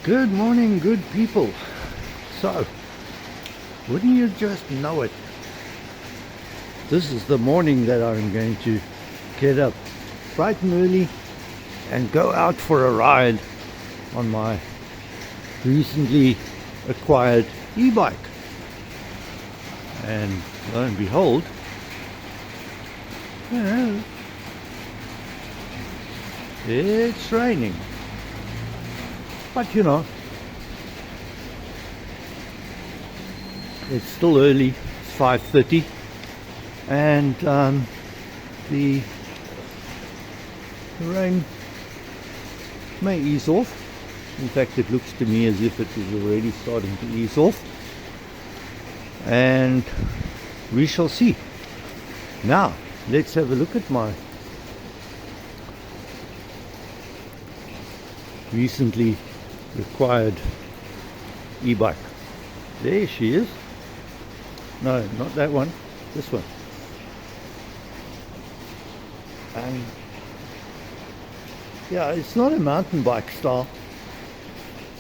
Good morning, good people. So, wouldn't you just know it? This is the morning that I'm going to get up bright and early and go out for a ride on my recently acquired e-bike. And lo and behold, it's raining. But you know, it's still early, it's 5:30, and the rain may ease off. In fact, it looks to me as if it is already starting to ease off, and we shall see. Now, let's have a look at my recently required e-bike. There she is. No, not that one, this one. And yeah, it's not a mountain bike style.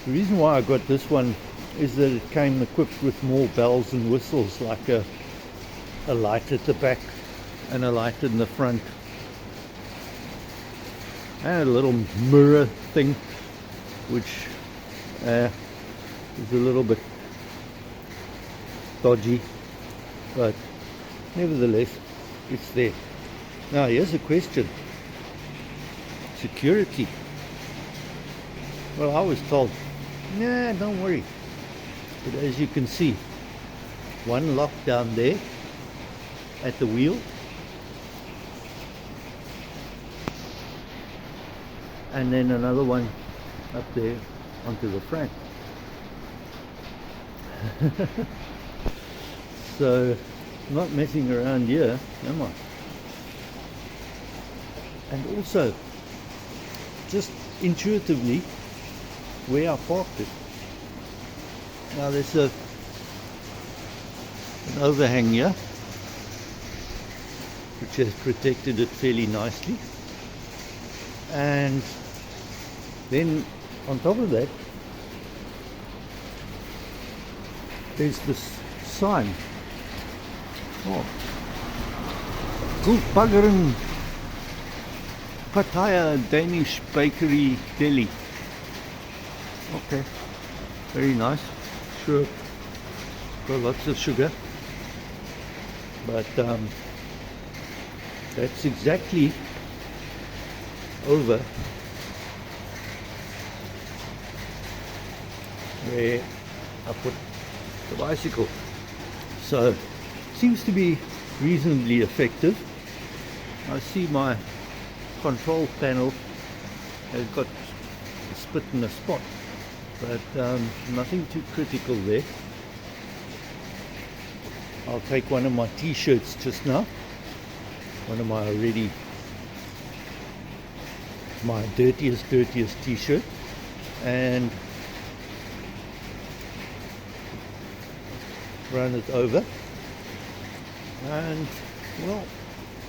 The reason why I got this one is that it came equipped with more bells and whistles, like a light at the back and a light in the front and a little mirror thing, which is a little bit dodgy, but nevertheless it's there. Now here's a question: security. Well, I was told, nah, don't worry, but as you can see, one lock down there at the wheel, and then another one up there onto the front. So, not messing around here, am I? And also, just intuitively, where I parked it. Now there's an overhang here, which has protected it fairly nicely. And then on top of that, there's this sign. Oh, Goed Baggeren Pattaya Danish Bakery Deli. Okay, very nice. Sure, got lots of sugar, but that's exactly over where I put the bicycle. So seems to be reasonably effective. I see my control panel has got a split in a spot, but nothing too critical there. I'll take one of my t-shirts just now, one of my dirtiest t-shirt, and run it over. And well,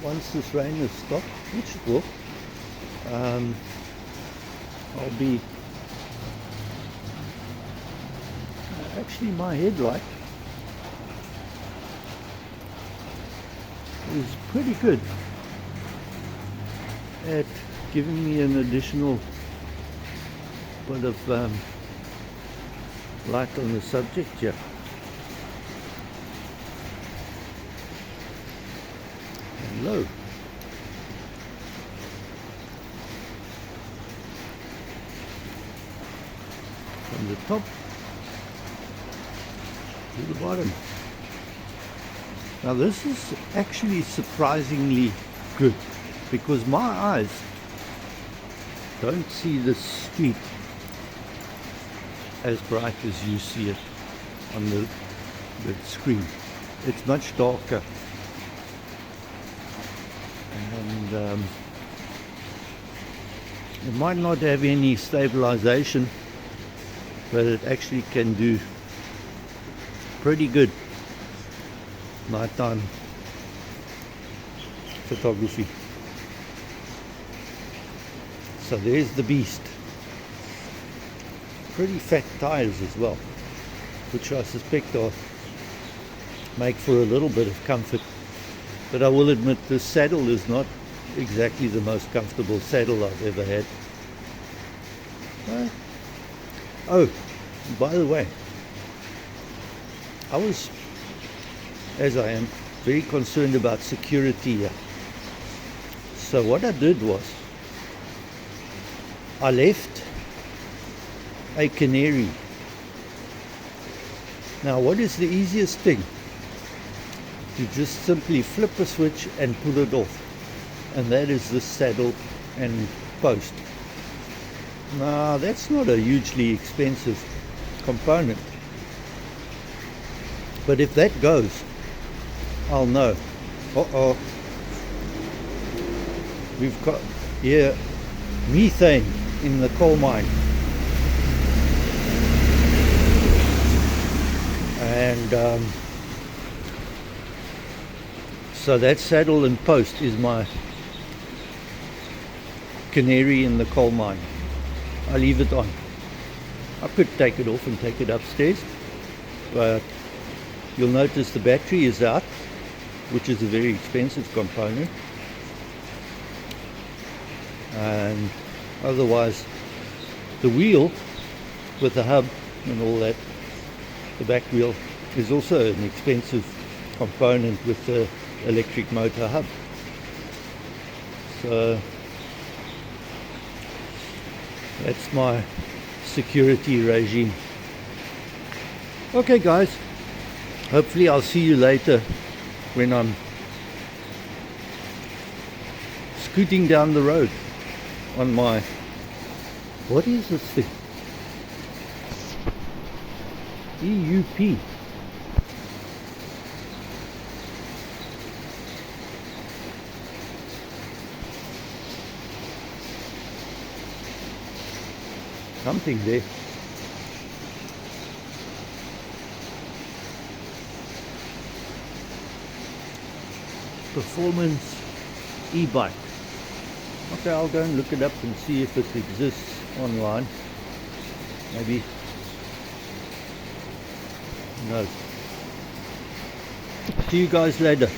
once this rain has stopped, which it will, I'll be actually, my headlight is pretty good at giving me an additional bit of light on the subject here. Hello. From the top to the bottom. Now this is actually surprisingly good, because my eyes don't see the street as bright as you see it on the screen. It's much darker, and it might not have any stabilization, but it actually can do pretty good nighttime photography. So there's the beast. pretty fat tires as well, which I suspect are make for a little bit of comfort. But I will admit this saddle is not exactly the most comfortable saddle I've ever had. Oh, by the way, I was, as I am, very concerned about security here. So what I did was, I left a canary. Now, what is the easiest thing? You just simply flip a switch and pull it off, and that is the saddle and post. Now, that's not a hugely expensive component, but if that goes, I'll know. We've got here methane in the coal mine, and so that saddle and post is my canary in the coal mine. I leave it on. I could take it off and take it upstairs, but you'll notice the battery is out, which is a very expensive component, and otherwise the wheel with the hub and all that, the back wheel, is also an expensive component with the electric motor hub. So that's my security regime. Okay guys, hopefully I'll see you later when I'm scooting down the road on my, what is this thing? EUP. Something there. Performance e-bike. Okay, I'll go and look it up and see if it exists online. Maybe. No. See you guys later.